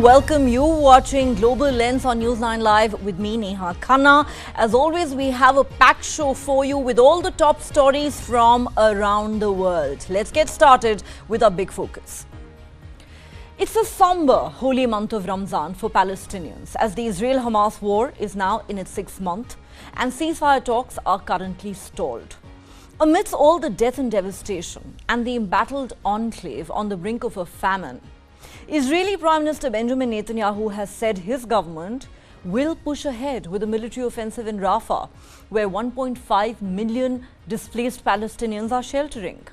welcome you watching Global Lens on News9 Live with me, Neha Khanna. As always, we have a packed show for you with all the top stories from around the world. Let's get started with our big focus. It's a somber holy month of Ramzan for Palestinians as the Israel-Hamas war is now in its 6th month and ceasefire talks are currently stalled. Amidst all the death and devastation and the embattled enclave on the brink of a famine, Israeli Prime Minister Benjamin Netanyahu has said his government will push ahead with a military offensive in Rafah, where 1.5 million displaced Palestinians are sheltering.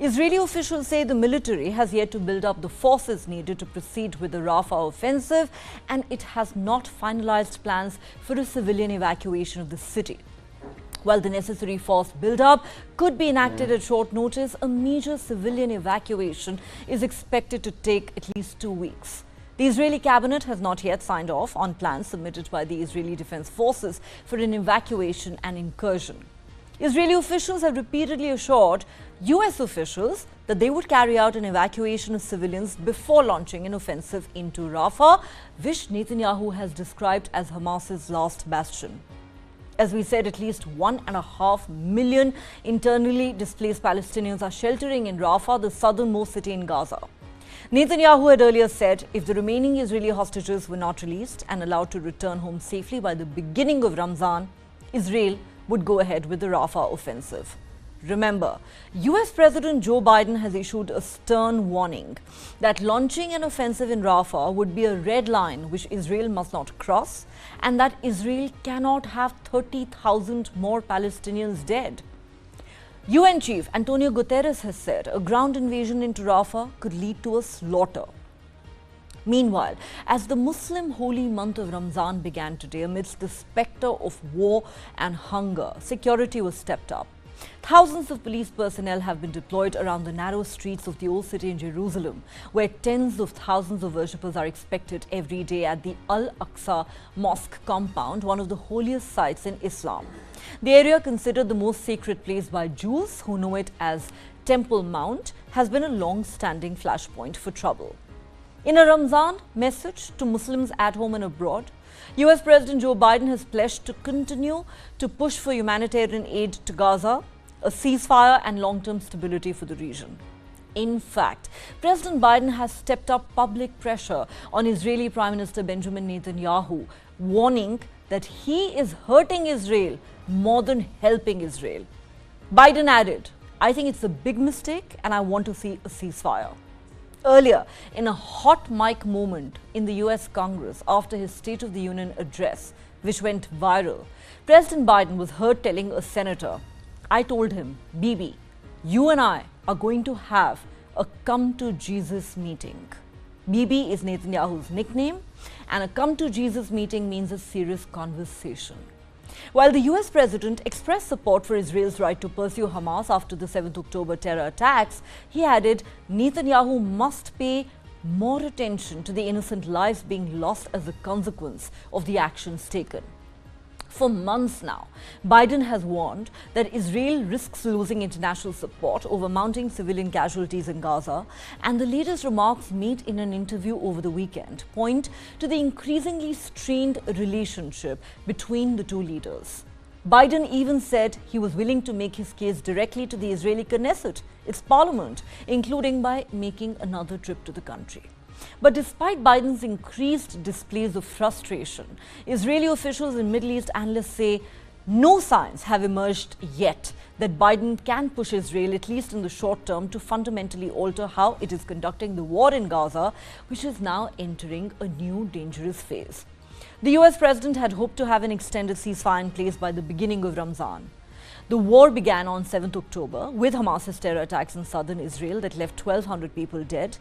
Israeli officials say the military has yet to build up the forces needed to proceed with the Rafah offensive, and it has not finalized plans for a civilian evacuation of the city. While the necessary force build-up could be enacted at short notice, a major civilian evacuation is expected to take at least 2 weeks. The Israeli cabinet has not yet signed off on plans submitted by the Israeli Defense Forces for an evacuation and incursion. Israeli officials have repeatedly assured US officials that they would carry out an evacuation of civilians before launching an offensive into Rafah, which Netanyahu has described as Hamas's last bastion. As we said, at least 1.5 million internally displaced Palestinians are sheltering in Rafah, the southernmost city in Gaza. Netanyahu had earlier said if the remaining Israeli hostages were not released and allowed to return home safely by the beginning of Ramzan, Israel would go ahead with the Rafah offensive. Remember, US President Joe Biden has issued a stern warning that launching an offensive in Rafah would be a red line which Israel must not cross, and that Israel cannot have 30,000 more Palestinians dead. UN Chief Antonio Guterres has said a ground invasion into Rafah could lead to a slaughter. Meanwhile, as the Muslim holy month of Ramzan began today amidst the spectre of war and hunger, security was stepped up. Thousands of police personnel have been deployed around the narrow streets of the old city in Jerusalem, where tens of thousands of worshippers are expected every day at the Aqsa mosque compound, one of the holiest sites in Islam. The area, considered the most sacred place by Jews who know it as Temple Mount, has been a long-standing flashpoint for trouble. In a Ramzan message to Muslims at home and abroad, US President Joe Biden has pledged to continue to push for humanitarian aid to Gaza, a ceasefire and long-term stability for the region. In fact, President Biden has stepped up public pressure on Israeli Prime Minister Benjamin Netanyahu, warning that he is hurting Israel more than helping Israel. Biden added, "I think it's a big mistake and I want to see a ceasefire." Earlier, in a hot mic moment in the US Congress after his State of the Union address, which went viral, President Biden was heard telling a senator, "I told him, Bibi, you and I are going to have a come to Jesus meeting." Bibi is Netanyahu's nickname, and a come to Jesus meeting means a serious conversation. While the US president expressed support for Israel's right to pursue Hamas after the 7th October terror attacks, he added Netanyahu must pay more attention to the innocent lives being lost as a consequence of the actions taken. For months now, Biden has warned that Israel risks losing international support over mounting civilian casualties in Gaza, and the latest remarks made in an interview over the weekend point to the increasingly strained relationship between the two leaders. Biden even said he was willing to make his case directly to the Israeli Knesset, its parliament, including by making another trip to the country. But despite Biden's increased displays of frustration, Israeli officials and Middle East analysts say no signs have emerged yet that Biden can push Israel, at least in the short term, to fundamentally alter how it is conducting the war in Gaza, which is now entering a new dangerous phase. The US president had hoped to have an extended ceasefire in place by the beginning of Ramzan. The war began on 7th October with Hamas's terror attacks in southern Israel that left 1,200 people dead.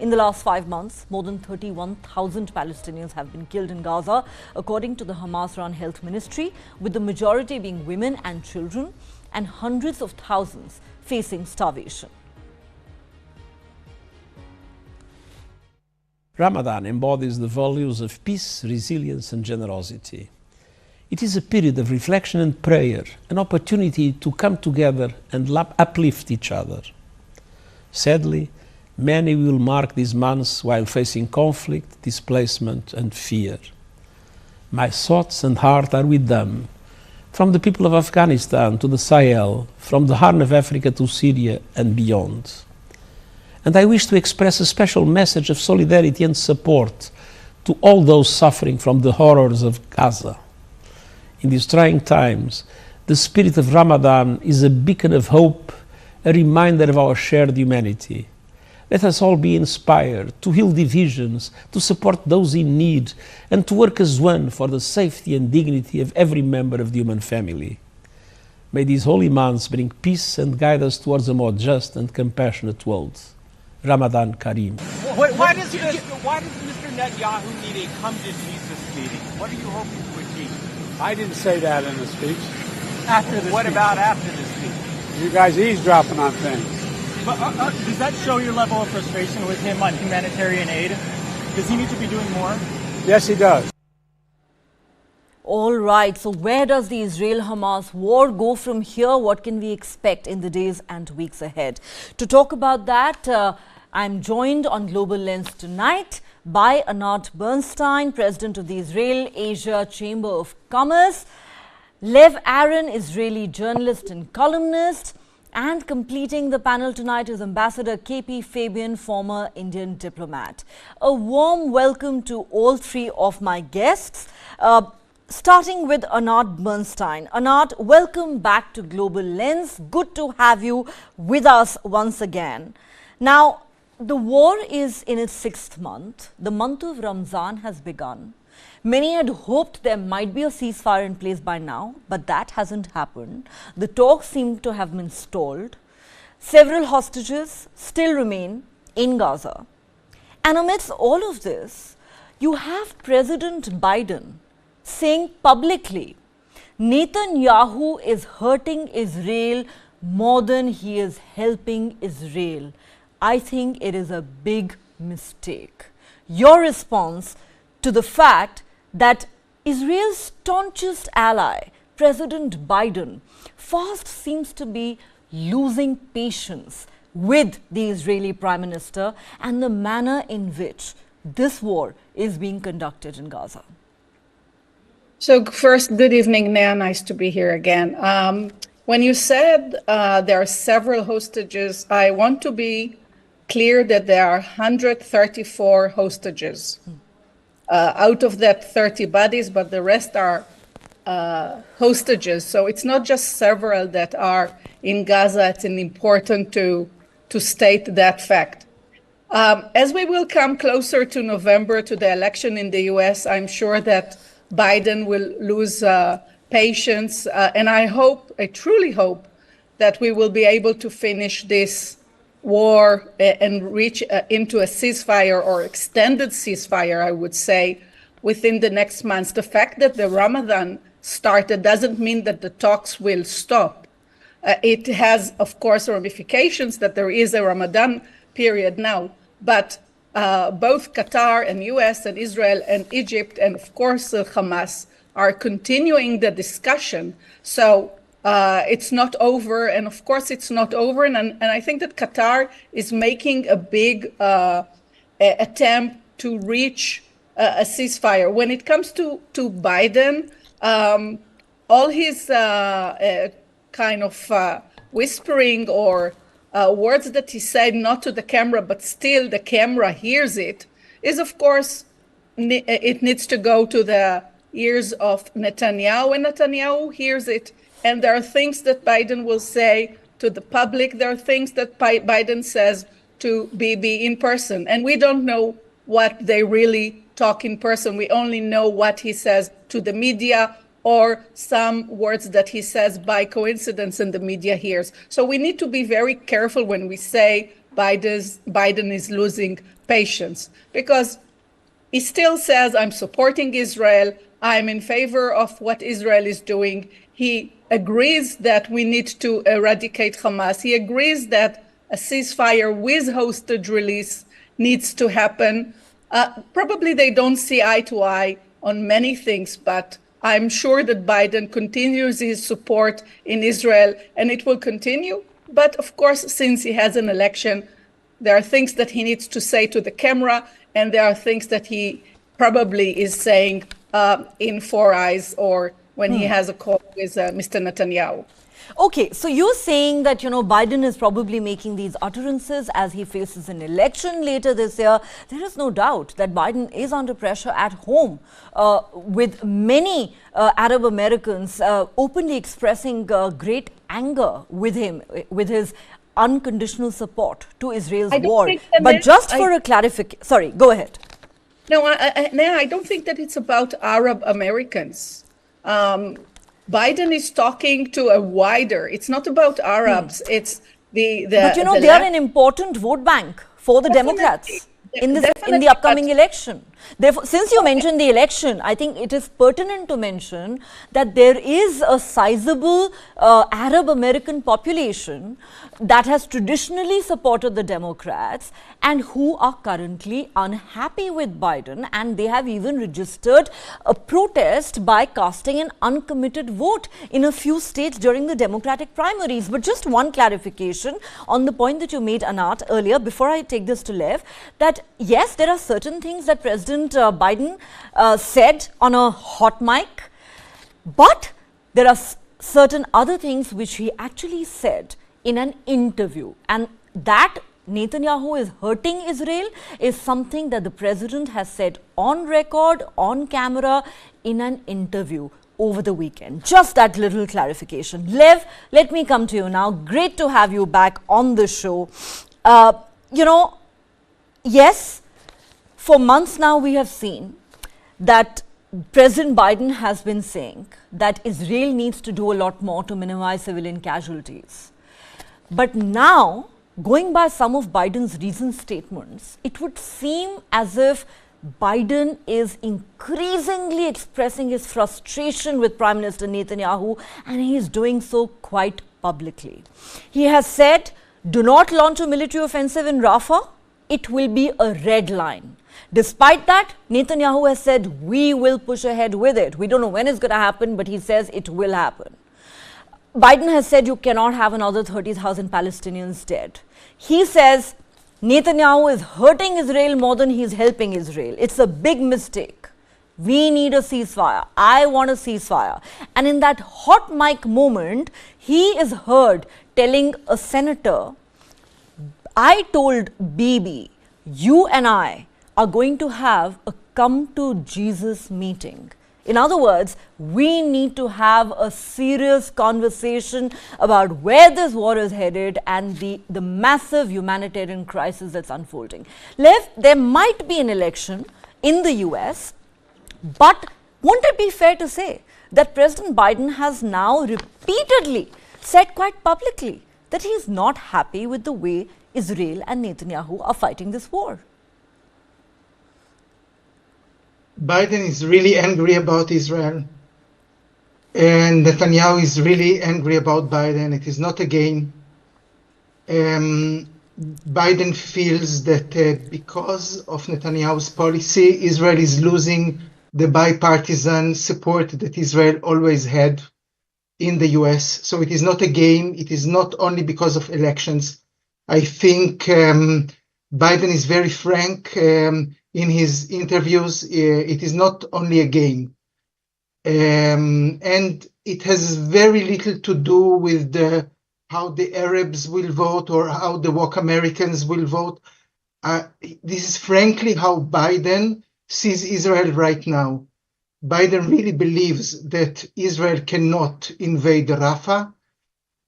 In the last 5 months, more than 31,000 Palestinians have been killed in Gaza, according to the Hamas-run health ministry, with the majority being women and children, and hundreds of thousands facing starvation. Ramadan embodies the values of peace, resilience and generosity. It is a period of reflection and prayer, an opportunity to come together and uplift each other. Sadly, Many will mark these months while facing conflict, displacement, and fear. My thoughts and heart are with them, from the people of Afghanistan to the Sahel, from the Horn of Africa to Syria and beyond. And I wish to express a special message of solidarity and support to all those suffering from the horrors of Gaza. In these trying times, the spirit of Ramadan is a beacon of hope, a reminder of our shared humanity. Let us all be inspired to heal divisions, to support those in need, and to work as one for the safety and dignity of every member of the human family. May these holy months bring peace and guide us towards a more just and compassionate world. Ramadan Kareem. Why does Mr. Netanyahu need a come to Jesus meeting? What are you hoping to achieve? I didn't say that in the speech. After the What speech? About after the speech? You guys eavesdropping on things. But does that show your level of frustration with him on humanitarian aid? Does he need to be doing more? Yes, he does. All right, so where does the Israel-Hamas war go from here? What can we expect in the days and weeks ahead? To talk about that, I'm joined on Global Lens tonight by Anat Bernstein, President of the Israel-Asia Chamber of Commerce, Lev Aaron, Israeli journalist and columnist, and completing the panel tonight is Ambassador KP Fabian, former Indian diplomat. A warm welcome to all three of my guests. Starting with Anat Bernstein. Anat, welcome back to Global Lens. Good to have you with us once again. Now, the war is in its 6th month. The month of Ramzan has begun. Many had hoped there might be a ceasefire in place by now, but that hasn't happened. The talks seem to have been stalled. Several hostages still remain in Gaza. And amidst all of this, you have President Biden saying publicly, Netanyahu is hurting Israel more than he is helping Israel. I think it is a big mistake. Your response to the fact that Israel's staunchest ally, President Biden, fast seems to be losing patience with the Israeli Prime Minister and the manner in which this war is being conducted in Gaza. So first, good evening, Nea. Nice to be here again. When you said there are several hostages, I want to be clear that there are 134 hostages. Out of that, 30 bodies, but the rest are hostages. So it's not just several that are in Gaza. It's important to state that fact. As we will come closer to November, to the election in the US, I'm sure that Biden will lose patience. And I truly hope that we will be able to finish this war and reach into a ceasefire or extended ceasefire, I would say, within the next months. The fact that the Ramadan started doesn't mean that the talks will stop. It has, of course, ramifications that there is a Ramadan period now, but both Qatar and US and Israel and Egypt and, of course, Hamas are continuing the discussion. So it's not over. And, of course, it's not over. And I think that Qatar is making a big attempt to reach a ceasefire. When it comes to Biden, all his kind of whispering or words that he said not to the camera, but still the camera hears it, is, of course, it needs to go to the ears of Netanyahu, and Netanyahu hears it. And there are things that Biden will say to the public. There are things that Biden says to Bibi in person. And we don't know what they really talk in person. We only know what he says to the media or some words that he says by coincidence and the media hears. So we need to be very careful when we say Biden is losing patience, because he still says, I'm supporting Israel. I'm in favor of what Israel is doing. He agrees that we need to eradicate Hamas. He agrees that a ceasefire with hostage release needs to happen. Probably they don't see eye to eye on many things, but I'm sure that Biden continues his support in Israel, and it will continue. But of course, since he has an election There are things that he needs to say to the camera, and there are things that he probably is saying in Four Eyes or when he has a call with Mr. Netanyahu. Okay, so you're saying that, Biden is probably making these utterances as he faces an election later this year. There is no doubt that Biden is under pressure at home, with many Arab Americans openly expressing great anger with him, with his unconditional support to Israel's war. But just for a clarification, sorry, go ahead. No, I don't think that it's about Arab Americans. Biden is talking to a wider, it's not about Arabs, it's the But they are an important vote bank for the Democrats in the upcoming election. Therefore, since you mentioned the election, I think it is pertinent to mention that there is a sizable Arab American population that has traditionally supported the Democrats and who are currently unhappy with Biden, and they have even registered a protest by casting an uncommitted vote in a few states during the Democratic primaries. But just one clarification on the point that you made, Anat, earlier, before I take this to Lev, that yes, there are certain things that President Biden said on a hot mic, but there are certain other things which he actually said in an interview, and that Netanyahu is hurting Israel is something that the president has said on record, on camera, in an interview over the weekend. Just that little clarification. Lev, let me come to you now. Great to have you back on the show. Yes, for months now we have seen that President Biden has been saying that Israel needs to do a lot more to minimize civilian casualties. But now, going by some of Biden's recent statements, it would seem as if Biden is increasingly expressing his frustration with Prime Minister Netanyahu, and he is doing so quite publicly. He has said, do not launch a military offensive in Rafah. It will be a red line. Despite that, Netanyahu has said, we will push ahead with it. We don't know when it's going to happen, but he says it will happen. Biden has said you cannot have another 30,000 Palestinians dead. He says Netanyahu is hurting Israel more than he's helping Israel. It's a big mistake. We need a ceasefire. I want a ceasefire. And in that hot mic moment, he is heard telling a senator, I told Bibi, you and I are going to have a come to Jesus meeting. In other words, we need to have a serious conversation about where this war is headed and the massive humanitarian crisis that's unfolding. Lev, there might be an election in the US, but won't it be fair to say that President Biden has now repeatedly said quite publicly that he is not happy with the way Israel and Netanyahu are fighting this war? Biden is really angry about Israel, and Netanyahu is really angry about Biden. It is not a game. Biden feels that because of Netanyahu's policy, Israel is losing the bipartisan support that Israel always had in the US. So it is not a game. It is not only because of elections. I think Biden is very frank in his interviews. It is not only a game. And it has very little to do with how the Arabs will vote or how the woke Americans will vote. This is frankly how Biden sees Israel right now. Biden really believes that Israel cannot invade Rafah.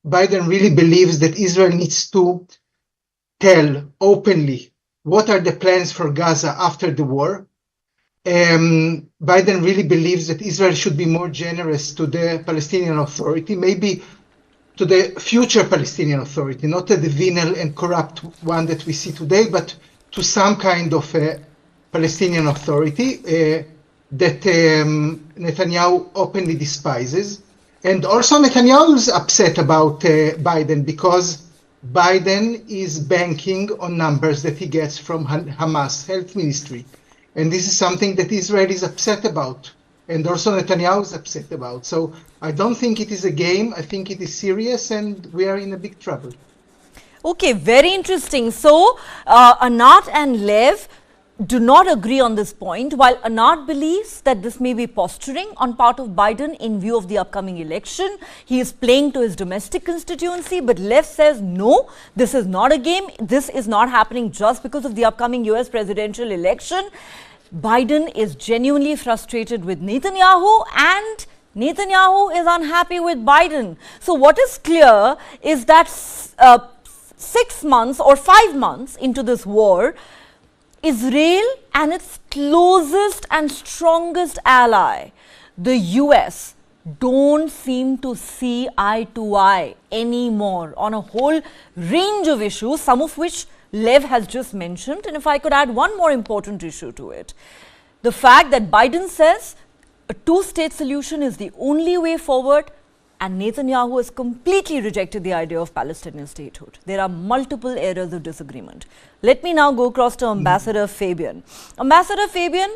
Biden really believes that Israel needs to tell openly what are the plans for Gaza after the war. Biden really believes that Israel should be more generous to the Palestinian Authority, maybe to the future Palestinian Authority, not to the venal and corrupt one that we see today, but to some kind of Palestinian Authority that Netanyahu openly despises. And also Netanyahu is upset about Biden because Biden is banking on numbers that he gets from Hamas health ministry. And this is something that Israel is upset about. And also Netanyahu is upset about. So I don't think it is a game. I think it is serious and we are in a big trouble. Okay, very interesting. So, Anat and Lev do not agree on this point, while Anat believes that this may be posturing on part of Biden in view of the upcoming election. He is playing to his domestic constituency, but Lev says no, this is not a game. This is not happening just because of the upcoming US presidential election. Biden is genuinely frustrated with Netanyahu, and Netanyahu is unhappy with Biden. So what is clear is that 6 months or 5 months into this war, Israel and its closest and strongest ally, the US, don't seem to see eye to eye anymore on a whole range of issues, some of which Lev has just mentioned. And if I could add one more important issue to it, the fact that Biden says a two-state solution is the only way forward, and Netanyahu has completely rejected the idea of Palestinian statehood. There are multiple areas of disagreement. Let me now go across to Ambassador Fabian. Ambassador Fabian,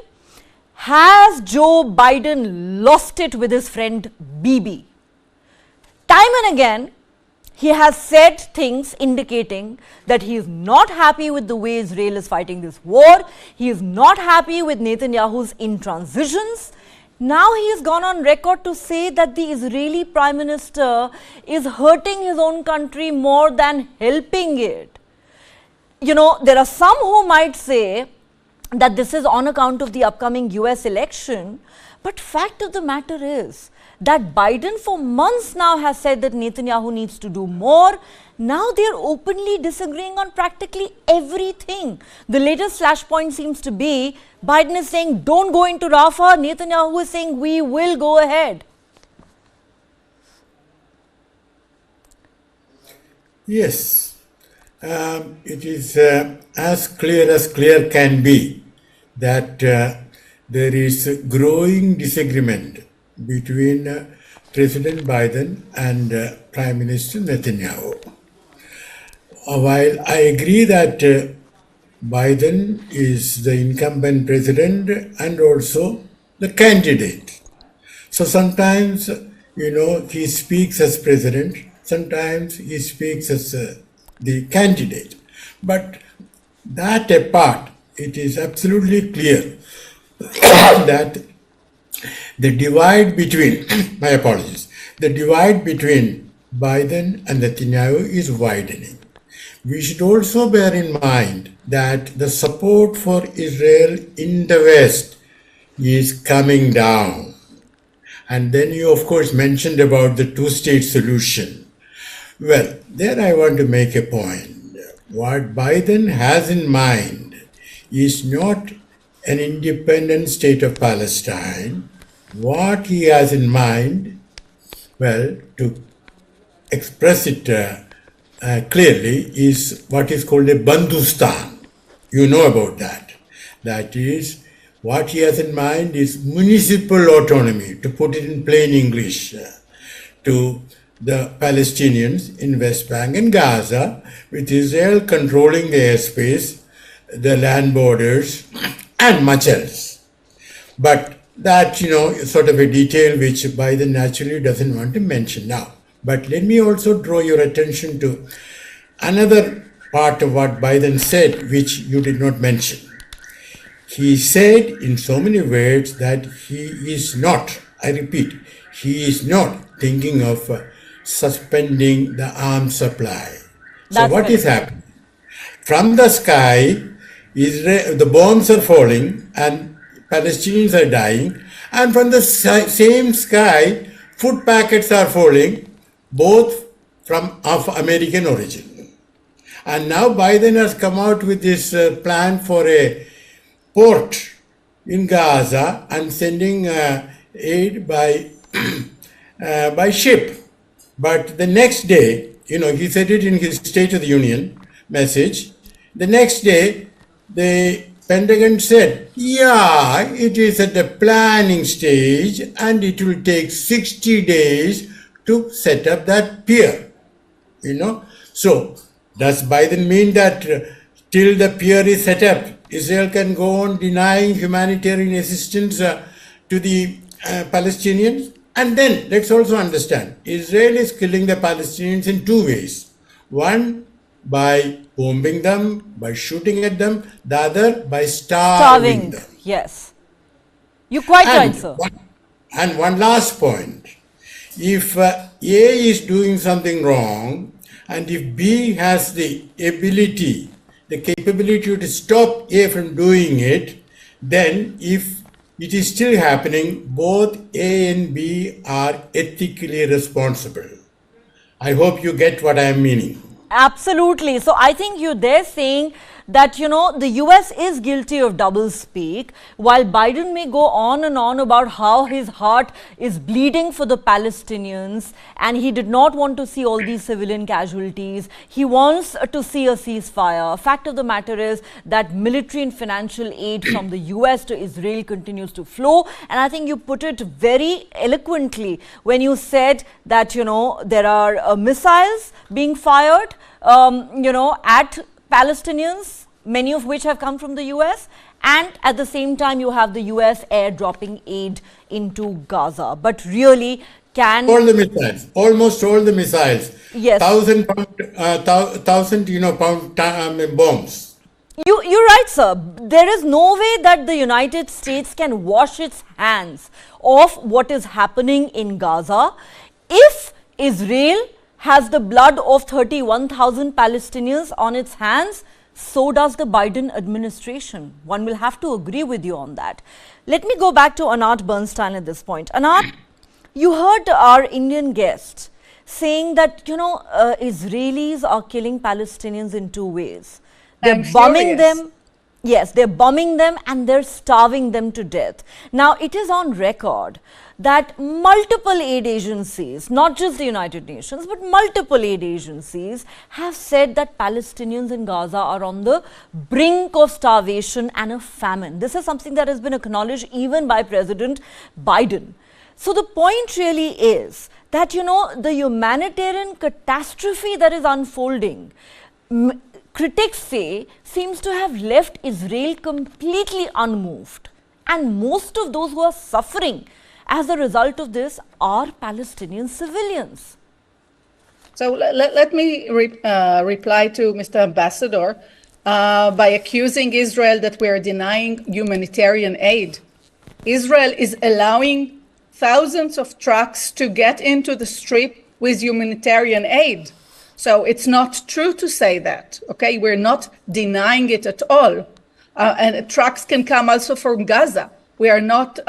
has Joe Biden lost it with his friend Bibi? Time and again, he has said things indicating that he is not happy with the way Israel is fighting this war. He is not happy with Netanyahu's intransitions. Now he has gone on record to say that the Israeli Prime Minister is hurting his own country more than helping it. You know, there are some who might say that this is on account of the upcoming US election, but fact of the matter is that Biden for months now has said that Netanyahu needs to do more. Now they are openly disagreeing on practically everything. The latest flashpoint seems to be Biden is saying don't go into Rafah, Netanyahu is saying we will go ahead. Yes, it is as clear can be that there is growing disagreement between President Biden and Prime Minister Netanyahu. While I agree that Biden is the incumbent president and also the candidate. So sometimes, he speaks as president, sometimes he speaks as the candidate. But that apart, it is absolutely clear that the divide between, my apologies, the divide between Biden and Netanyahu is widening. We should also bear in mind that the support for Israel in the West is coming down. And then you, of course, mentioned about the two-state solution. Well, there I want to make a point. What Biden has in mind is not an independent state of Palestine. What he has in mind, well, to express it clearly, is what is called a Bandustan. You know about that. That is, what he has in mind is municipal autonomy, to put it in plain English, to the Palestinians in West Bank and Gaza, with Israel controlling the airspace, the land borders, and much else. But that, is sort of a detail which Biden naturally doesn't want to mention now. But let me also draw your attention to another part of what Biden said, which you did not mention. He said in so many words that he is not, I repeat, he is not thinking of suspending the arms supply. So what is happening? From the sky, the bombs are falling and Palestinians are dying, and from the same sky, food packets are falling, both of American origin. And now Biden has come out with this plan for a port in Gaza and sending aid by ship. But the next day, he said it in his State of the Union message, the next day, the Pentagon said, yeah, it is at the planning stage and it will take 60 days to set up that pier. So, does Biden mean that till the pier is set up, Israel can go on denying humanitarian assistance to the Palestinians? And then, let's also understand, Israel is killing the Palestinians in two ways. One, by bombing them, by shooting at them, the other by Starving. starving them. Yes. You're quite right, sir. And one last point. If A is doing something wrong, and if B has the ability, the capability to stop A from doing it, then if it is still happening, both A and B are ethically responsible. I hope you get what I am meaning. Absolutely. So I think you're there saying that, you know, the US is guilty of double speak, while Biden may go on and on about how his heart is bleeding for the Palestinians and he did not want to see all these civilian casualties. He wants to see a ceasefire. Fact of the matter is that military and financial aid from the US to Israel continues to flow. And I think you put it very eloquently when you said that, you know, there are missiles being fired, you know, at Palestinians, many of which have come from the US, and at the same time you have the US airdropping aid into Gaza. But really, can all the missiles, almost all the missiles, yes, 1,000 pound bombs. You're right, sir. There is no way that the United States can wash its hands of what is happening in Gaza. If Israel has the blood of 31,000 Palestinians on its hands, so does the Biden administration. One will have to agree with you on that. Let me go back to Anat Bernstein at this point. Anat, you heard our Indian guest saying that, you know, Israelis are killing Palestinians in two ways. They're bombing them. Yes, they're bombing them and they're starving them to death. Now, it is on record that multiple aid agencies, not just the United Nations, but multiple aid agencies have said that Palestinians in Gaza are on the brink of starvation and a famine. This is something that has been acknowledged even by President Biden. So the point really is that, you know, the humanitarian catastrophe that is unfolding, critics say, seems to have left Israel completely unmoved. And most of those who are suffering as a result of this are Palestinian civilians. So let me reply to Mr. Ambassador by accusing Israel that we are denying humanitarian aid. Israel is allowing thousands of trucks to get into the strip with humanitarian aid. So it's not true to say that, okay? We're not denying it at all. And trucks can come also from Gaza. We are not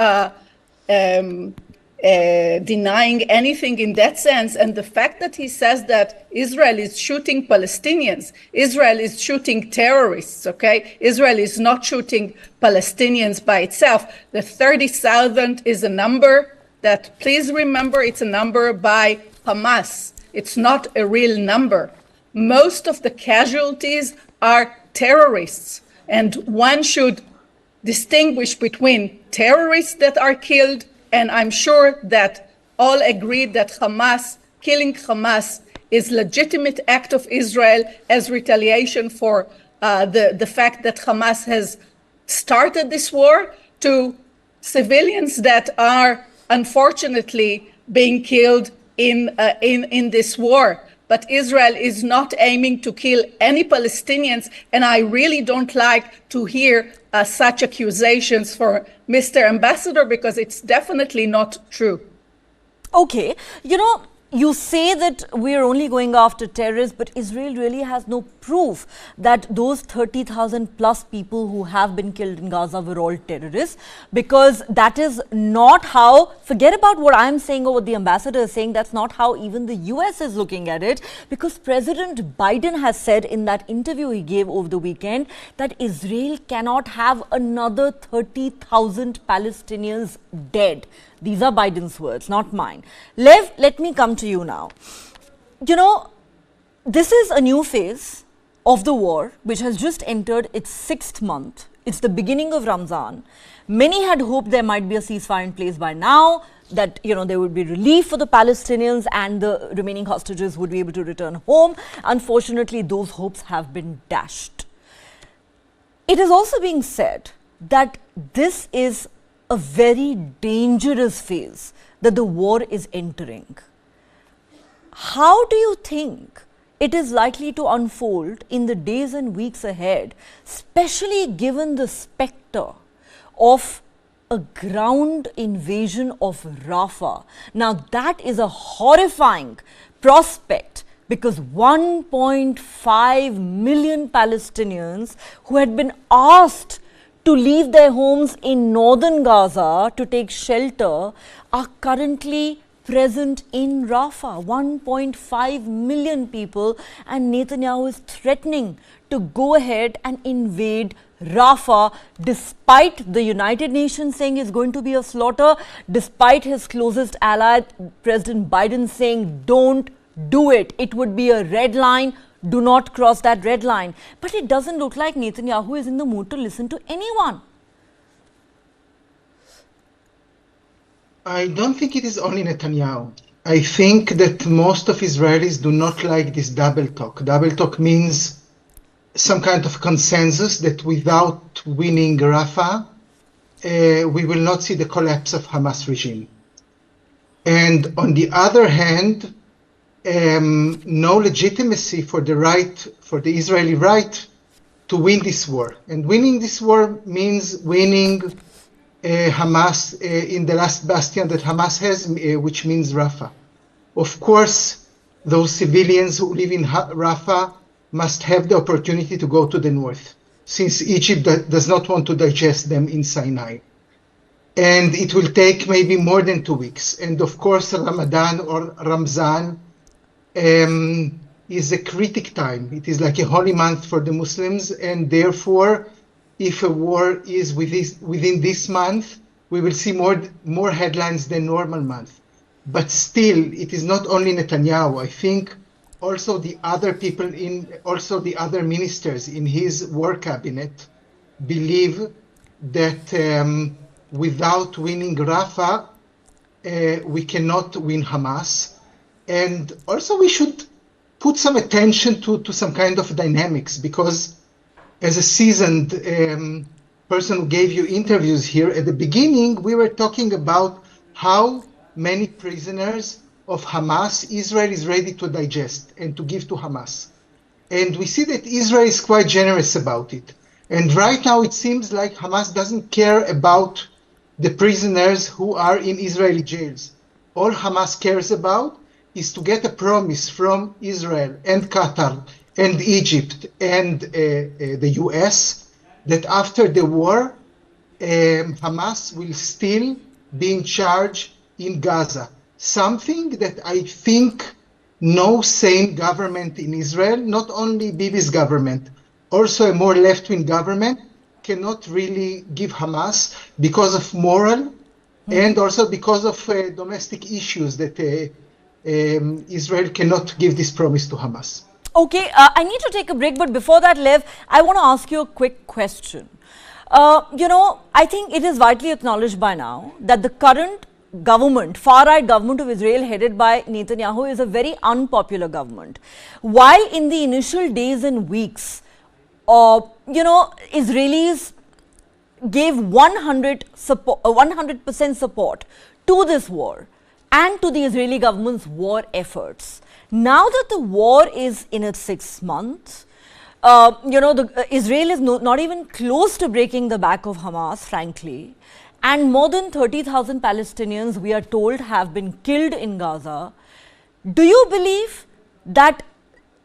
denying anything in that sense. And the fact that he says that Israel is shooting Palestinians, Israel is shooting terrorists, okay? Israel is not shooting Palestinians by itself. The 30,000 is a number that, please remember, it's a number by Hamas. It's not a real number. Most of the casualties are terrorists, and one should distinguish between terrorists that are killed, and I'm sure that all agree that killing Hamas is legitimate act of Israel as retaliation for the fact that Hamas has started this war, to civilians that are unfortunately being killed in this war. But Israel is not aiming to kill any Palestinians, and I really don't like to hear such accusations for Mr. Ambassador, because it's definitely not true. Okay, you know, you say that we are only going after terrorists, but Israel really has no proof that those 30,000 plus people who have been killed in Gaza were all terrorists, because that is not how, forget about what I am saying or what the ambassador is saying, that's not how even the US is looking at it, because President Biden has said in that interview he gave over the weekend that Israel cannot have another 30,000 Palestinians dead. These are Biden's words, not mine. Lev, let me come to you now. You know, this is a new phase of the war which has just entered its 6th month. It's the beginning of Ramzan. Many had hoped there might be a ceasefire in place by now, that, you know, there would be relief for the Palestinians and the remaining hostages would be able to return home. Unfortunately, those hopes have been dashed. It is also being said that this is a very dangerous phase that the war is entering. How do you think it is likely to unfold in the days and weeks ahead, especially given the spectre of a ground invasion of Rafah. Now, that is a horrifying prospect, because 1.5 million Palestinians who had been asked to leave their homes in northern Gaza to take shelter are currently present in Rafah. 1.5 million people, and Netanyahu is threatening to go ahead and invade Rafah, despite the United Nations saying it's going to be a slaughter, despite his closest ally, President Biden, saying don't do it. It would be a red line. Do not cross that red line. But it doesn't look like Netanyahu is in the mood to listen to anyone. I don't think it is only Netanyahu. I think that most of Israelis do not like this double talk. Double talk means some kind of consensus that without winning Rafah, we will not see the collapse of Hamas regime. And on the other hand, no legitimacy for the Israeli right to win this war. And winning this war means winning Hamas in the last bastion that Hamas has, which means Rafah. Of course, those civilians who live in Rafah must have the opportunity to go to the north, since Egypt does not want to digest them in Sinai. And it will take maybe more than 2 weeks. And of course, Ramadan or Ramzan is a critic time. It is like a holy month for the Muslims, and therefore, if a war is within this month, we will see more headlines than normal month. But still, it is not only Netanyahu. I think also the other people also the other ministers in his war cabinet believe that without winning Rafah, we cannot win Hamas. And also we should put some attention to some kind of dynamics, because as a seasoned person who gave you interviews here at the beginning, we were talking about how many prisoners of Hamas Israel is ready to digest and to give to Hamas. And we see that Israel is quite generous about it. And right now it seems like Hamas doesn't care about the prisoners who are in Israeli jails. All Hamas cares about is to get a promise from Israel and Qatar and Egypt and the US that after the war, Hamas will still be in charge in Gaza. Something that I think no sane government in Israel, not only Bibi's government, also a more left-wing government, cannot really give Hamas because of moral and also because of domestic issues that Israel cannot give this promise to Hamas. Okay, I need to take a break, but before that, Lev, I want to ask you a quick question. I think it is widely acknowledged by now that the current government, far-right government of Israel headed by Netanyahu, is a very unpopular government. While in the initial days and weeks, Israelis gave 100% support to this war and to the Israeli government's war efforts. Now that the war is in its 6th month, Israel is not even close to breaking the back of Hamas, frankly. And more than 30,000 Palestinians, we are told, have been killed in Gaza. Do you believe that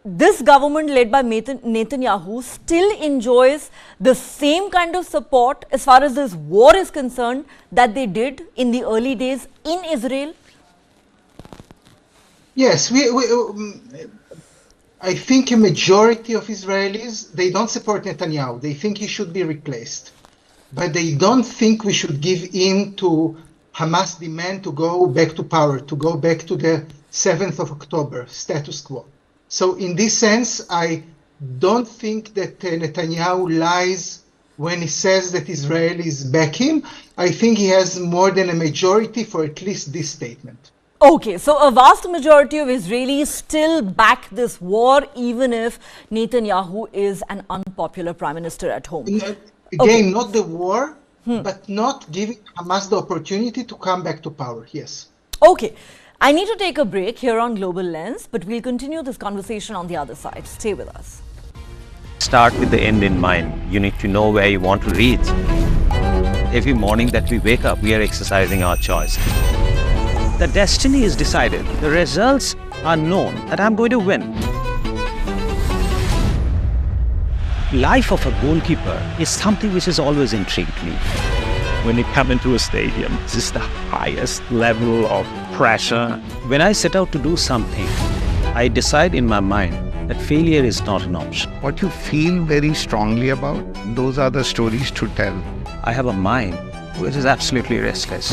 this government led by Netanyahu still enjoys the same kind of support as far as this war is concerned that they did in the early days in Israel? Yes, I think a majority of Israelis, they don't support Netanyahu. They think he should be replaced. But they don't think we should give in to Hamas' demand to go back to power, to go back to the 7th of October status quo. So in this sense, I don't think that Netanyahu lies when he says that Israelis back him. I think he has more than a majority for at least this statement. Okay, so a vast majority of Israelis still back this war, even if Netanyahu is an unpopular prime minister at home. Again, not the war, but not giving Hamas the opportunity to come back to power, yes. Okay. I need to take a break here on Global Lens, but we'll continue this conversation on the other side. Stay with us. Start with the end in mind. You need to know where you want to reach. Every morning that we wake up, we are exercising our choice. The destiny is decided. The results are known that I'm going to win. Life of a goalkeeper is something which has always intrigued me. When you come into a stadium, this is the highest level of pressure. When I set out to do something, I decide in my mind that failure is not an option. What you feel very strongly about, those are the stories to tell. I have a mind which is absolutely restless.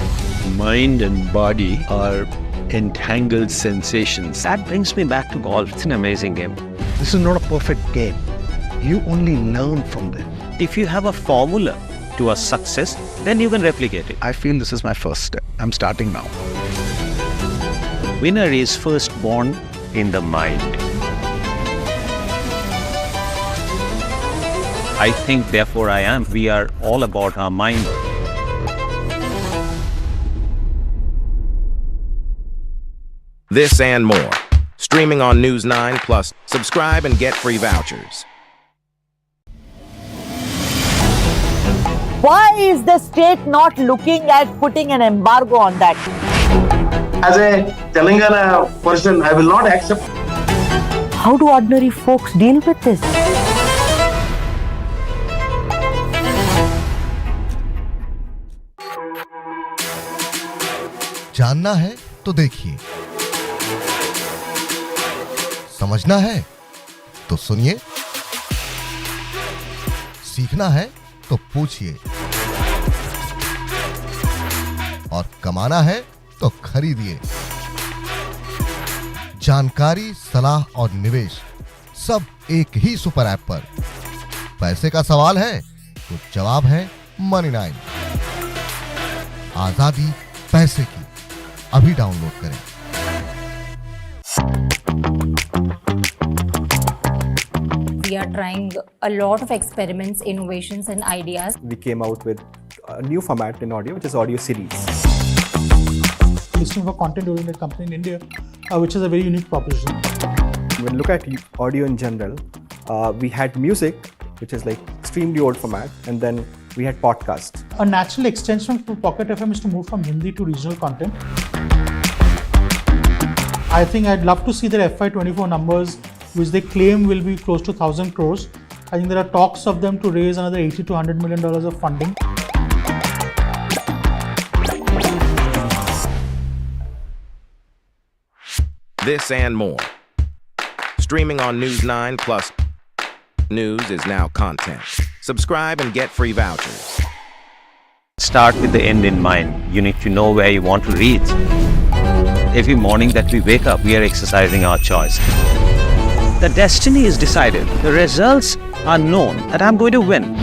Mind and body are entangled sensations. That brings me back to golf. It's an amazing game. This is not a perfect game. You only learn from them. If you have a formula to a success, then you can replicate it. I feel this is my first step. I'm starting now. Winner is first born in the mind. I think, therefore I am. We are all about our mind. This and more. Streaming on News9 Plus. Subscribe and get free vouchers. Why is the state not looking at putting an embargo on that? As a Telangana person, I will not accept. How do ordinary folks deal with this? जानना है तो देखिए, समझना है तो सुनिए, सीखना है तो पूछिए, और कमाना है तो खरीदिए। जानकारी, सलाह और निवेश सब एक ही सुपर ऐप पर। पैसे का सवाल है तो जवाब है Money9। आजादी पैसे की। अभी डाउनलोड करें। We are trying a lot of experiments, innovations and ideas. We came out with a new format in audio, which is audio series. Listening for content-oriented company in India, which is a very unique proposition. When we look at audio in general, we had music, which is like extremely old format, and then we had podcast. A natural extension for Pocket FM is to move from Hindi to regional content. I think I'd love to see their FY24 numbers, which they claim will be close to 1,000 crores. I think there are talks of them to raise another $80 to $100 million of funding. This and more. Streaming on News9 Plus. News is now content. Subscribe and get free vouchers. Start with the end in mind. You need to know where you want to reach. Every morning that we wake up, we are exercising our choice. The destiny is decided. The results are known that I'm going to win.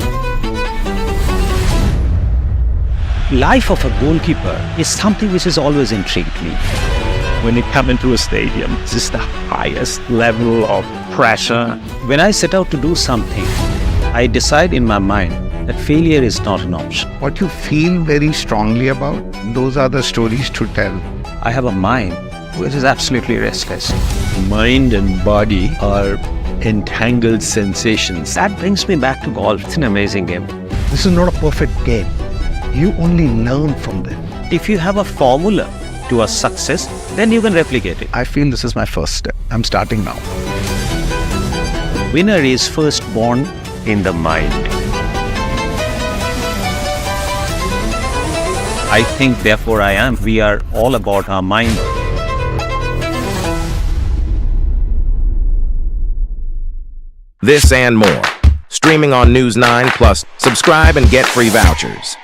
Life of a goalkeeper is something which has always intrigued me. When you come into a stadium, this is the highest level of pressure. When I set out to do something, I decide in my mind that failure is not an option. What you feel very strongly about, those are the stories to tell. I have a mind which is absolutely restless. Mind and body are entangled sensations. That brings me back to golf. It's an amazing game. This is not a perfect game. You only learn from them. If you have a formula to a success, then you can replicate it. I feel this is my first step. I'm starting now. Winner is first born in the mind. I think, therefore I am. We are all about our mind. This and more. Streaming on News9 Plus. Subscribe and get free vouchers.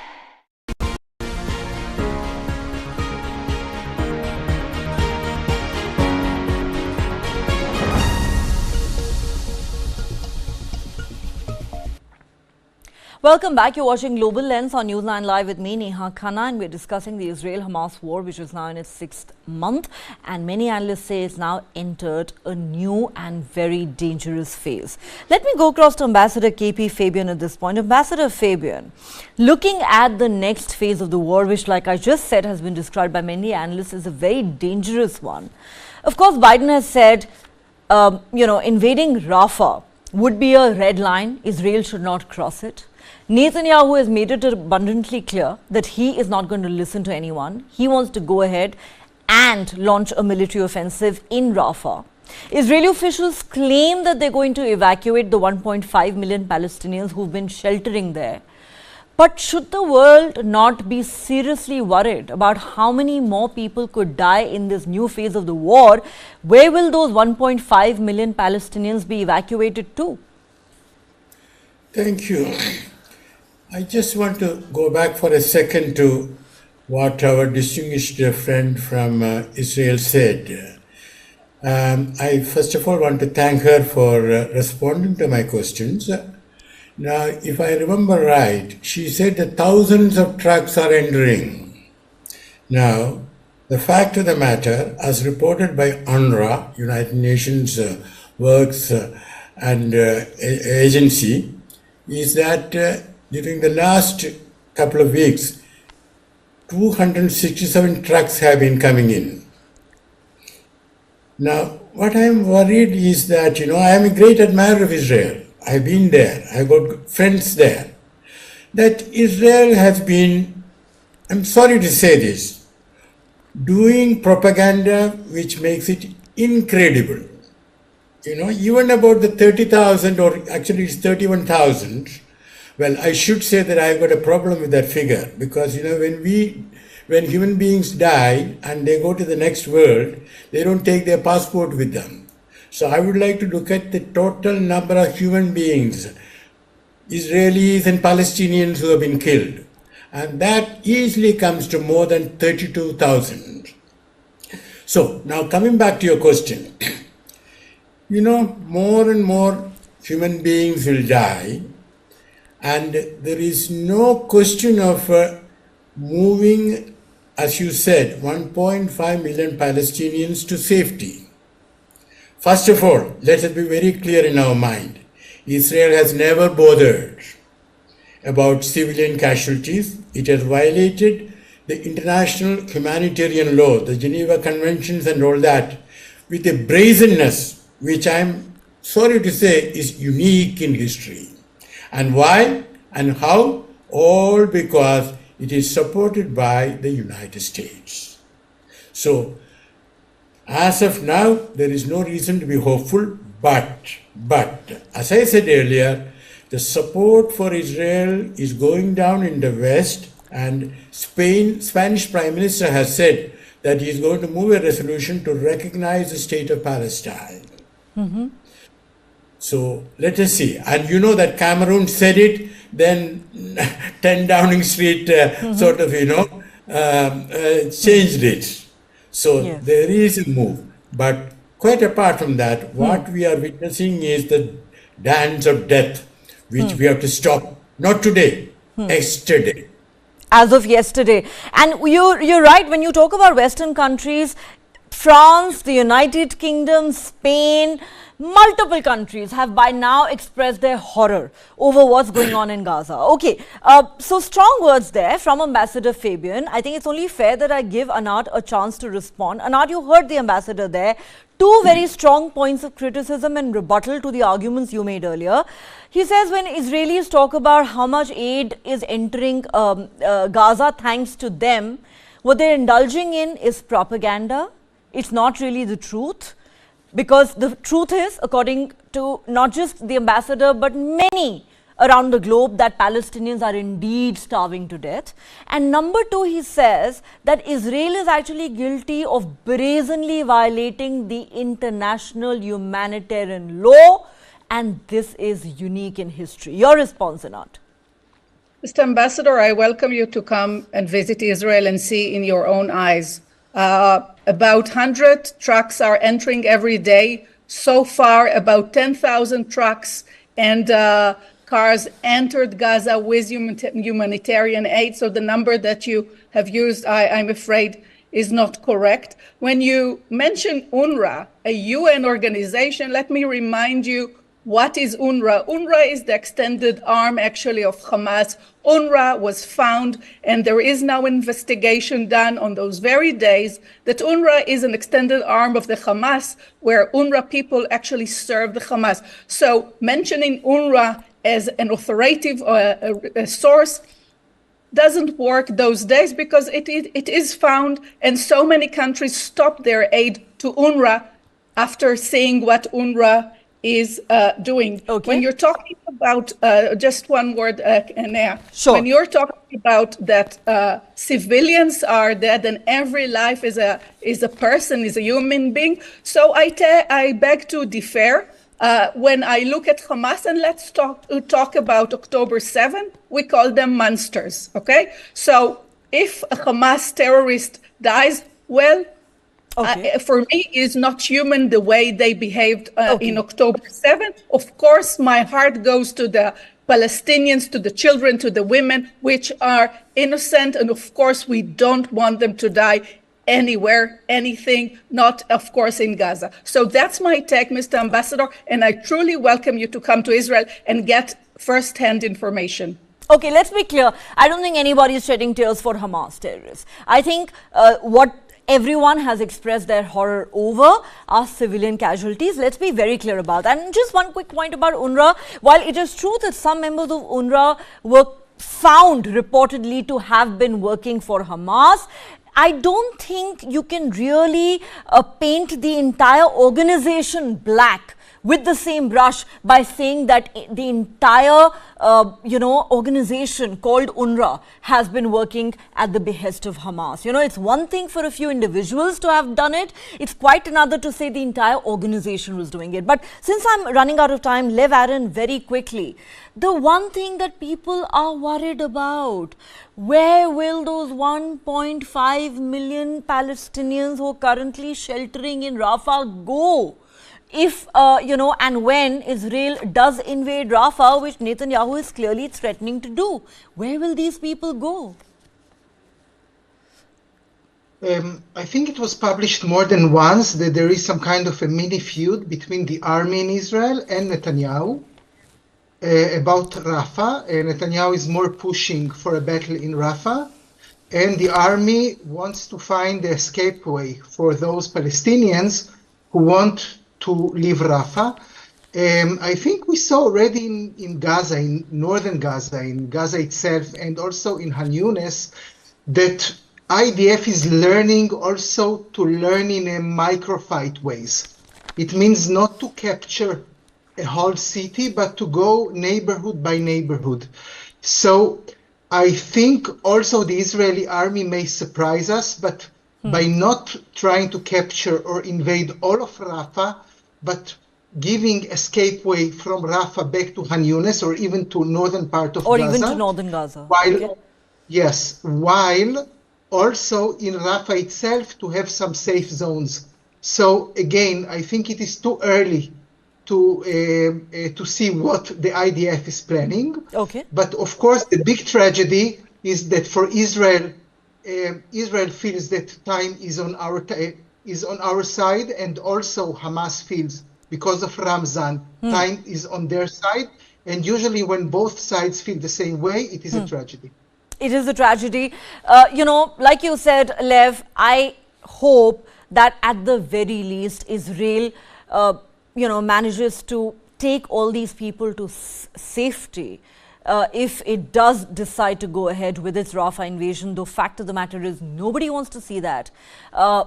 Welcome back. You're watching Global Lens on News9 Live with me, Neha Khanna, and we're discussing the Israel-Hamas war, which is now in its 6th month. And many analysts say it's now entered a new and very dangerous phase. Let me go across to Ambassador KP Fabian at this point. Ambassador Fabian, looking at the next phase of the war, which, like I just said, has been described by many analysts as a very dangerous one. Of course, Biden has said, invading Rafah would be a red line. Israel should not cross it. Netanyahu has made it abundantly clear that he is not going to listen to anyone. He wants to go ahead and launch a military offensive in Rafah. Israeli officials claim that they're going to evacuate the 1.5 million Palestinians who've been sheltering there. But should the world not be seriously worried about how many more people could die in this new phase of the war? Where will those 1.5 million Palestinians be evacuated to? Thank you. I just want to go back for a second to what our distinguished friend from Israel said. I first of all want to thank her for responding to my questions. Now, if I remember right, she said that thousands of trucks are entering. Now, the fact of the matter, as reported by UNRWA, United Nations Works and Agency, is that during the last couple of weeks, 267 trucks have been coming in. Now, what I am worried is that, I am a great admirer of Israel. I've been there. I've got friends there. That Israel has been, I'm sorry to say this, doing propaganda which makes it incredible. Even about the 30,000, or actually it's 31,000, well, I should say that I've got a problem with that figure because, when human beings die and they go to the next world, they don't take their passport with them. So I would like to look at the total number of human beings, Israelis and Palestinians who have been killed. And that easily comes to more than 32,000. So now coming back to your question, more and more human beings will die. And there is no question of moving, as you said, 1.5 million Palestinians to safety. First of all, let us be very clear in our mind. Israel has never bothered about civilian casualties. It has violated the international humanitarian law, the Geneva Conventions and all that, with a brazenness which I'm sorry to say is unique in history. And why and how? All because it is supported by the United States. So, as of now, there is no reason to be hopeful, but, as I said earlier, the support for Israel is going down in the West, and Spanish Prime Minister has said that he is going to move a resolution to recognize the state of Palestine. Mm-hmm. So let us see. And that Cameroon said it, then 10 Downing Street changed it. So yes, there is a move. But quite apart from that, what we are witnessing is the dance of death, which we have to stop. Not today, yesterday. As of yesterday. And you're right, when you talk about Western countries, France, the United Kingdom, Spain, multiple countries have by now expressed their horror over what's going on in Gaza. Okay, so strong words there from Ambassador Fabian. I think it's only fair that I give Anat a chance to respond. Anat, you heard the ambassador there. Two very strong points of criticism and rebuttal to the arguments you made earlier. He says when Israelis talk about how much aid is entering Gaza thanks to them, what they're indulging in is propaganda. It's not really the truth. Because the truth is, according to not just the ambassador, but many around the globe, that Palestinians are indeed starving to death. And number two, he says that Israel is actually guilty of brazenly violating the international humanitarian law. And this is unique in history. Your response, Anat? Mr. Ambassador, I welcome you to come and visit Israel and see in your own eyes. About 100 trucks are entering every day. So far, about 10,000 trucks and cars entered Gaza with humanitarian aid. So the number that you have used, I'm afraid, is not correct. When you mention UNRWA, a UN organization, let me remind you, what is UNRWA? UNRWA is the extended arm, actually, of Hamas. UNRWA was found, and there is now investigation done on those very days, that UNRWA is an extended arm of the Hamas, where UNRWA people actually serve the Hamas. So mentioning UNRWA as an authoritative a source doesn't work those days, because it is found, and so many countries stopped their aid to UNRWA after seeing what UNRWA is doing. Okay. When you're talking about, just one word, Nea. Sure. When you're talking about that civilians are dead and every life is a person, is a human being, so I beg to differ. When I look at Hamas, and let's talk about October 7, we call them monsters, okay? So if a Hamas terrorist dies, well, for me, is not human the way they behaved in October 7. Of course, my heart goes to the Palestinians, to the children, to the women, which are innocent. And of course, we don't want them to die anywhere, anything, not, of course, in Gaza. So that's my take, Mr. Ambassador. And I truly welcome you to come to Israel and get first-hand information. Okay, let's be clear. I don't think anybody is shedding tears for Hamas terrorists. I think what everyone has expressed their horror over are civilian casualties. Let's be very clear about that. And just one quick point about UNRWA. While it is true that some members of UNRWA were found reportedly to have been working for Hamas, I don't think you can really paint the entire organization black with the same brush by saying that the entire, organization called UNRWA has been working at the behest of Hamas. You know, it's one thing for a few individuals to have done it. It's quite another to say the entire organization was doing it. But since I'm running out of time, Lev Aaron, very quickly, the one thing that people are worried about, where will those 1.5 million Palestinians who are currently sheltering in Rafah go? If, and when Israel does invade Rafah, which Netanyahu is clearly threatening to do, where will these people go? I think it was published more than once that there is some kind of a mini feud between the army in Israel and Netanyahu about Rafah. Netanyahu is more pushing for a battle in Rafah, and the army wants to find the escape way for those Palestinians who want to leave Rafah. I think we saw already in Gaza, in northern Gaza, in Gaza itself, and also in Han Yunis, that IDF is learning also to learn in a microfight ways. It means not to capture a whole city, but to go neighborhood by neighborhood. So I think also the Israeli army may surprise us, but by not trying to capture or invade all of Rafah, but giving escape way from Rafah back to Han Yunis or even to northern part of Gaza. Or even to northern Gaza. While also in Rafah itself to have some safe zones. So again, I think it is too early to see what the IDF is planning. Okay. But of course, the big tragedy is that for Israel, Israel feels that time is on our side, and also Hamas feels because of Ramzan, time is on their side. And usually when both sides feel the same way, it is a tragedy. It is a tragedy. Like you said, Lev, I hope that at the very least Israel, manages to take all these people to safety. If it does decide to go ahead with its Rafah invasion, the fact of the matter is nobody wants to see that.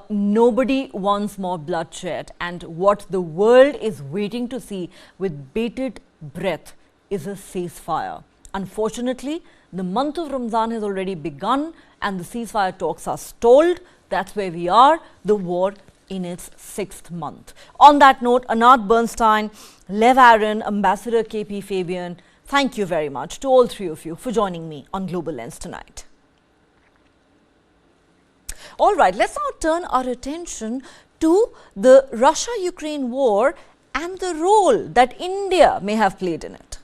Nobody wants more bloodshed. And what the world is waiting to see with bated breath is a ceasefire. Unfortunately, the month of Ramzan has already begun and the ceasefire talks are stalled. That's where we are, the war in its 6th month. On that note, Anat Bernstein, Lev Aaron, Ambassador KP Fabian, thank you very much to all three of you for joining me on Global Lens tonight. All right, let's now turn our attention to the Russia-Ukraine war and the role that India may have played in it.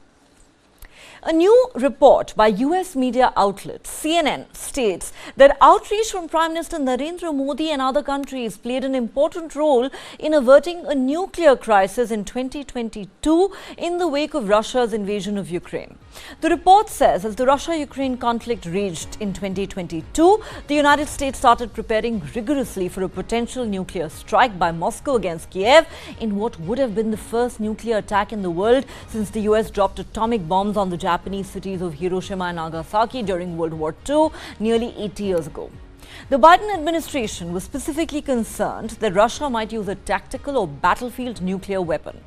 A new report by US media outlet CNN states that outreach from Prime Minister Narendra Modi and other countries played an important role in averting a nuclear crisis in 2022 in the wake of Russia's invasion of Ukraine. The report says as the Russia-Ukraine conflict raged in 2022, the United States started preparing rigorously for a potential nuclear strike by Moscow against Kiev in what would have been the first nuclear attack in the world since the US dropped atomic bombs on the Japanese cities of Hiroshima and Nagasaki during World War II nearly 80 years ago. The Biden administration was specifically concerned that Russia might use a tactical or battlefield nuclear weapon.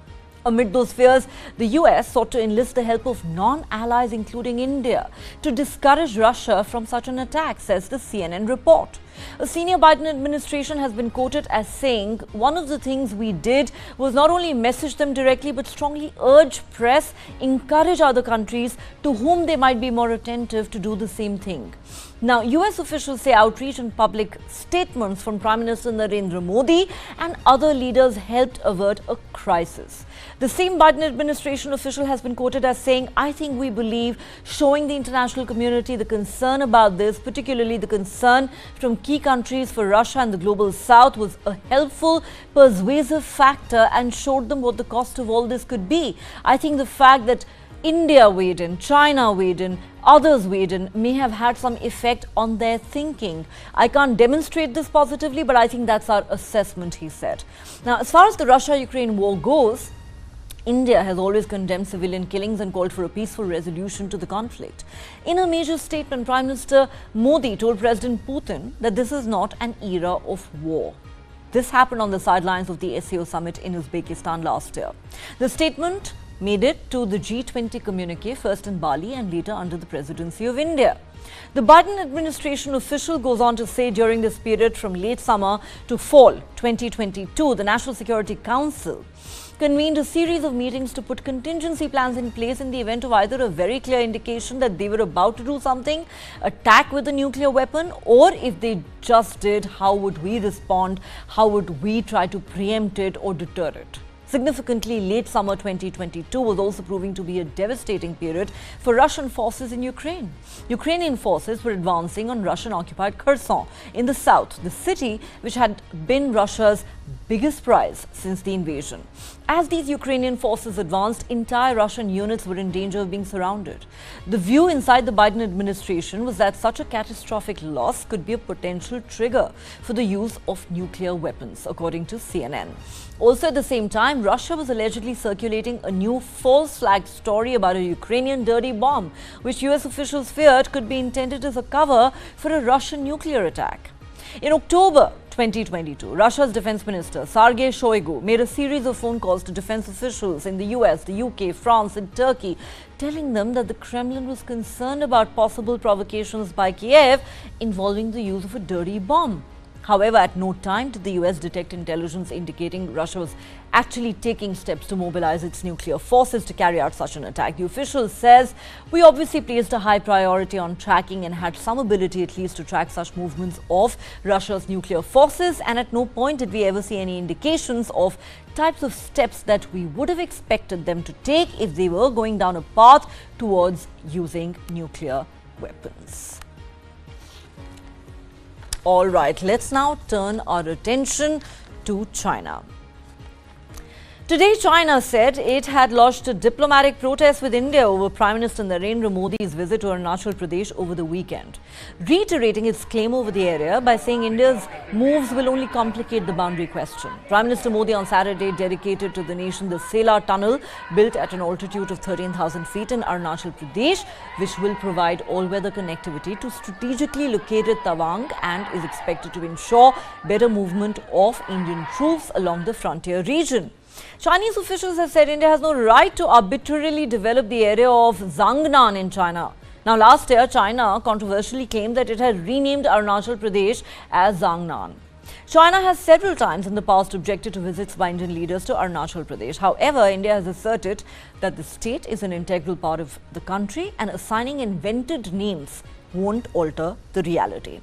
Amid those fears, the US sought to enlist the help of non-allies, including India, to discourage Russia from such an attack, says the CNN report. A senior Biden administration has been quoted as saying, "One of the things we did was not only message them directly, but strongly urge press, encourage other countries to whom they might be more attentive to do the same thing." Now, US officials say outreach and public statements from Prime Minister Narendra Modi and other leaders helped avert a crisis. The same Biden administration official has been quoted as saying, "I think we believe showing the international community the concern about this, particularly the concern from key countries for Russia and the global south, was a helpful, persuasive factor and showed them what the cost of all this could be. I think the fact that India weighed in, China weighed in, others weighed in may have had some effect on their thinking. I can't demonstrate this positively, but I think that's our assessment," he said. Now, as far as the Russia-Ukraine war goes, India has always condemned civilian killings and called for a peaceful resolution to the conflict. In a major statement, Prime Minister Modi told President Putin that this is not an era of war. This happened on the sidelines of the SCO summit in Uzbekistan last year. The statement made it to the G20 communique, first in Bali and later under the presidency of India. The Biden administration official goes on to say during this period from late summer to fall 2022, the National Security Council convened a series of meetings to put contingency plans in place in the event of either a very clear indication that they were about to do something, attack with a nuclear weapon, or if they just did, how would we respond, how would we try to preempt it or deter it. Significantly, late summer 2022 was also proving to be a devastating period for Russian forces in Ukraine. Ukrainian forces were advancing on Russian-occupied Kherson in the south, the city which had been Russia's biggest prize since the invasion. As these Ukrainian forces advanced, entire Russian units were in danger of being surrounded. The view inside the Biden administration was that such a catastrophic loss could be a potential trigger for the use of nuclear weapons, according to CNN. Also at the same time, Russia was allegedly circulating a new false flag story about a Ukrainian dirty bomb, which US officials feared could be intended as a cover for a Russian nuclear attack. In October 2022, Russia's defense minister Sergei Shoigu made a series of phone calls to defense officials in the US, the UK, France and Turkey, telling them that the Kremlin was concerned about possible provocations by Kiev involving the use of a dirty bomb. However, at no time did the US detect intelligence indicating Russia was actually taking steps to mobilize its nuclear forces to carry out such an attack. The official says, "We obviously placed a high priority on tracking and had some ability at least to track such movements of Russia's nuclear forces, and at no point did we ever see any indications of types of steps that we would have expected them to take if they were going down a path towards using nuclear weapons." All right, let's now turn our attention to China. Today, China said it had lodged a diplomatic protest with India over Prime Minister Narendra Modi's visit to Arunachal Pradesh over the weekend, reiterating its claim over the area by saying India's moves will only complicate the boundary question. Prime Minister Modi on Saturday dedicated to the nation the Sela Tunnel, built at an altitude of 13,000 feet in Arunachal Pradesh, which will provide all-weather connectivity to strategically located Tawang and is expected to ensure better movement of Indian troops along the frontier region. Chinese officials have said India has no right to arbitrarily develop the area of Zangnan in China. Now, last year, China controversially claimed that it had renamed Arunachal Pradesh as Zangnan. China has several times in the past objected to visits by Indian leaders to Arunachal Pradesh. However, India has asserted that the state is an integral part of the country and assigning invented names won't alter the reality.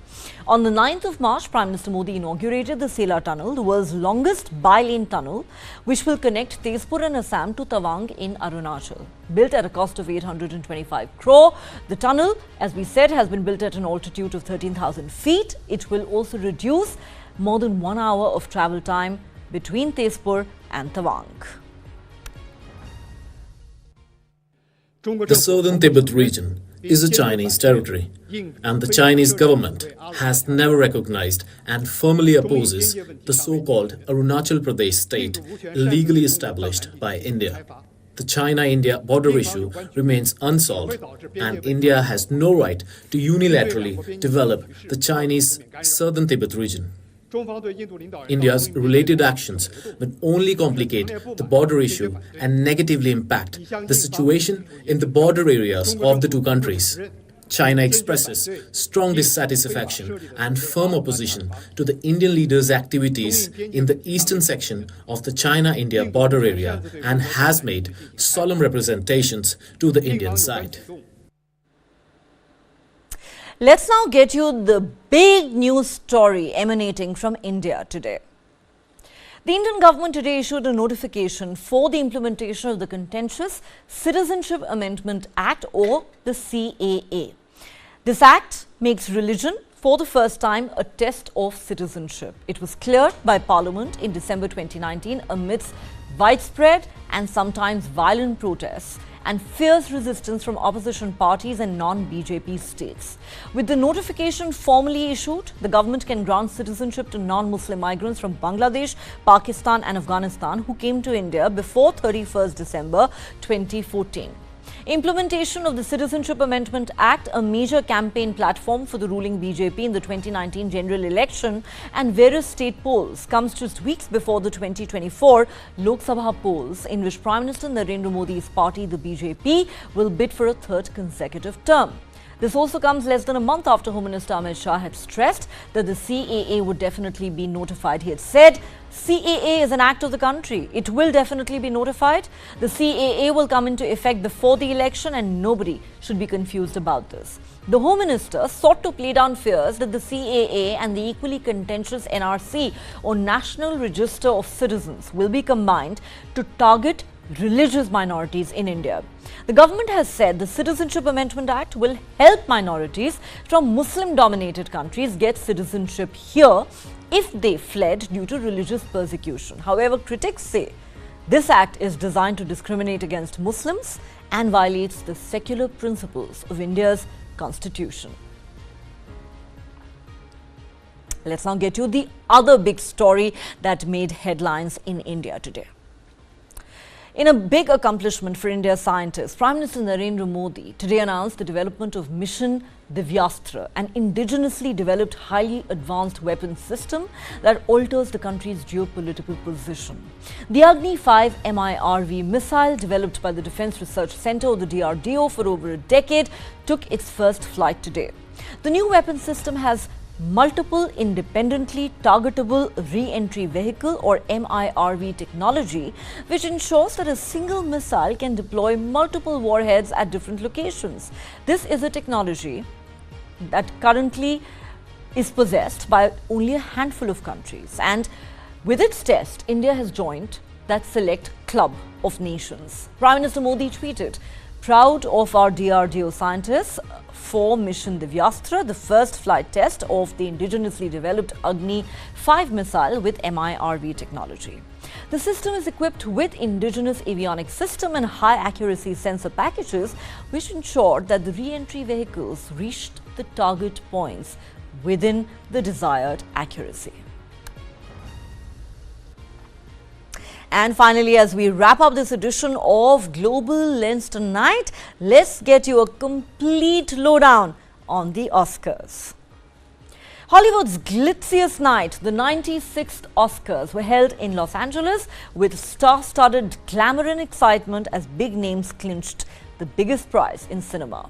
On the 9th of March, Prime Minister Modi inaugurated the Sela Tunnel, the world's longest bi-lane tunnel, which will connect Tezpur and Assam to Tawang in Arunachal. Built at a cost of 825 crore, the tunnel, as we said, has been built at an altitude of 13,000 feet. It will also reduce more than 1 hour of travel time between Tezpur and Tawang. The southern Tibet region is a Chinese territory, and the Chinese government has never recognized and firmly opposes the so-called Arunachal Pradesh state illegally established by India. The China-India border issue remains unsolved, and India has no right to unilaterally develop the Chinese southern Tibet region. India's related actions will only complicate the border issue and negatively impact the situation in the border areas of the two countries. China expresses strong dissatisfaction and firm opposition to the Indian leaders' activities in the eastern section of the China-India border area and has made solemn representations to the Indian side. Let's now get you the big news story emanating from India today. The Indian government today issued a notification for the implementation of the contentious Citizenship Amendment Act, or the CAA. This act makes religion for the first time a test of citizenship. It was cleared by Parliament in December 2019 amidst widespread and sometimes violent protests and fierce resistance from opposition parties and non-BJP states. With the notification formally issued, the government can grant citizenship to non-Muslim migrants from Bangladesh, Pakistan and Afghanistan who came to India before 31st December 2014. Implementation of the Citizenship Amendment Act, a major campaign platform for the ruling BJP in the 2019 general election and various state polls, comes just weeks before the 2024 Lok Sabha polls, in which Prime Minister Narendra Modi's party, the BJP, will bid for a third consecutive term. This also comes less than a month after Home Minister Amidst Shah had stressed that the CAA would definitely be notified. He had said, CAA is an act of the country. It will definitely be notified. The CAA will come into effect before the election and nobody should be confused about this. The Home Minister sought to play down fears that the CAA and the equally contentious NRC, or National Register of Citizens, will be combined to target religious minorities in India. The government has said the Citizenship Amendment Act will help minorities from Muslim-dominated countries get citizenship here if they fled due to religious persecution. However, critics say this act is designed to discriminate against Muslims and violates the secular principles of India's constitution. Let's now get you the other big story that made headlines in India today. In a big accomplishment for India's scientists, Prime Minister Narendra Modi today announced the development of Mission Divyastra, an indigenously developed, highly advanced weapons system that alters the country's geopolitical position. The Agni-5 MIRV missile, developed by the Defence Research Centre, or the DRDO, for over a decade, took its first flight today. The new weapon system has Multiple Independently Targetable Re-entry Vehicle, or MIRV technology, which ensures that a single missile can deploy multiple warheads at different locations. This is a technology that currently is possessed by only a handful of countries, and with its test, India has joined that select club of nations. Prime Minister Modi tweeted, "Proud of our DRDO scientists for Mission Divyastra, the first flight test of the indigenously developed Agni-5 missile with MIRV technology." The system is equipped with indigenous avionics system and high-accuracy sensor packages, which ensured that the re-entry vehicles reached the target points within the desired accuracy. And finally, as we wrap up this edition of Global Lens tonight, let's get you a complete lowdown on the Oscars. Hollywood's glitziest night, the 96th Oscars, were held in Los Angeles with star-studded glamour and excitement as big names clinched the biggest prize in cinema.